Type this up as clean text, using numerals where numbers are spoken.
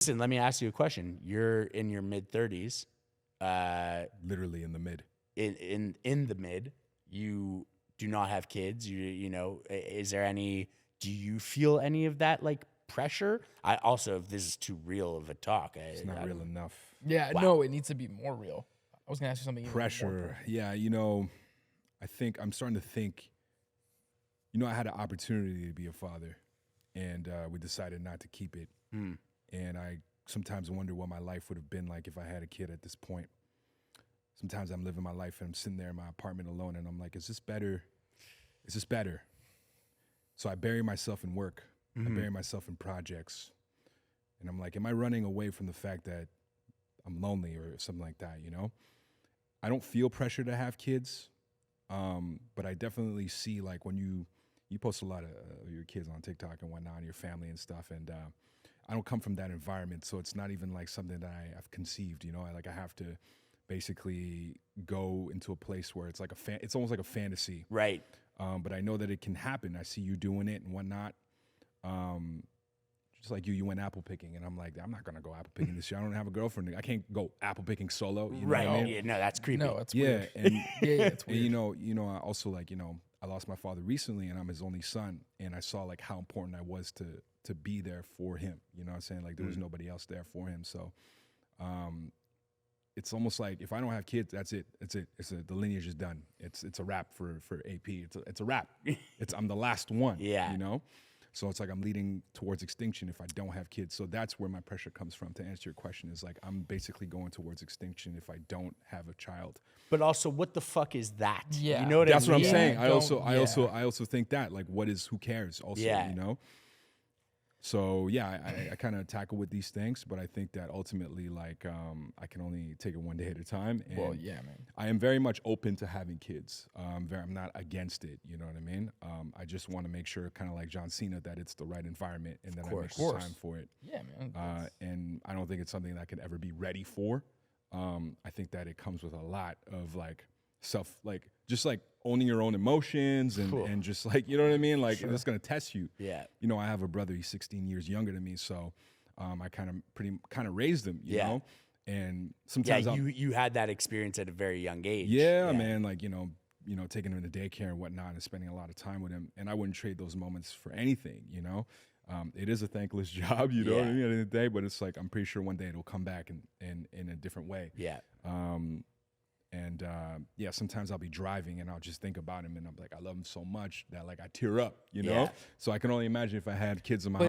Listen, let me ask you a question. You're in your mid-30s. Literally in the mid. In the mid, you do not have kids. You know, is there any? Do you feel any of that like pressure? I also, if this is too real of a talk, It's not real enough. Yeah, Wow. no, it needs to be more real. I was gonna ask you something. even more Pressure. personal. Yeah, you know, I think I'm starting to think, you know, I had an opportunity to be a father, and we decided not to keep it. And I sometimes wonder what my life would have been like if I had a kid at this point. Sometimes I'm living my life and I'm sitting there in my apartment alone, and I'm like, is this better? Is this better? So I bury myself in work. I bury myself in projects. And I'm like, am I running away from the fact that I'm lonely or something like that, you know? I don't feel pressure to have kids, but I definitely see, like, when you post a lot of your kids on TikTok and whatnot, and your family and stuff, and I don't come from that environment, so it's not even like something that I've conceived, you know? I have to basically go into a place where it's like it's almost like a fantasy. Right. But I know that it can happen. I see you doing it and whatnot. Just like you went apple picking, and I'm like, I'm not gonna go apple picking this year. I don't have a girlfriend. I can't go apple picking solo. You know Right. what I mean? Yeah, no, that's creepy. No, it's Yeah, weird. and It's and weird. you know, I also, like, you know, I lost my father recently, and I'm his only son, and I saw like how important I was to be there for him. You know what I'm saying? Like, there was nobody else there for him. So, it's almost like if I don't have kids, that's it. It's the lineage is done. It's a wrap for AP. It's a wrap. I'm the last one. Yeah. You know. So it's like I'm leading towards extinction if I don't have kids. So that's where my pressure comes from. To answer your question, is like I'm basically going towards extinction if I don't have a child. But also, what the fuck is that? Yeah. You know what That's I what I'm mean? saying. don't- I also think that, like, what is, who cares? Also, Yeah. you know. So yeah, I kind of tackle with these things, but I think that ultimately, like, I can only take it one day at a time. And Well, yeah, man. I am very much open to having kids. I'm not against it. You know what I mean? I just want to make sure, kind of like John Cena, that it's the right environment and that I make the time for it. Yeah, man. And I don't think it's something that I could ever be ready for. I think that it comes with a lot of like just like owning your own emotions and just like, you know what I mean? Like, it's going to test you. Yeah. You know, I have a brother, he's 16 years younger than me. So I kind of raised him, you know? And sometimes you had that experience at a very young age. yeah, man, like, you know, taking him to daycare and whatnot and spending a lot of time with him. And I wouldn't trade those moments for anything, you know? It is a thankless job, you know what I mean, at the end of the day, but it's like, I'm pretty sure one day it'll come back in a different way. Yeah. Yeah, sometimes I'll be driving and I'll just think about him and I'm like, I love him so much that, like, I tear up, you know? Yeah. So I can only imagine if I had kids in my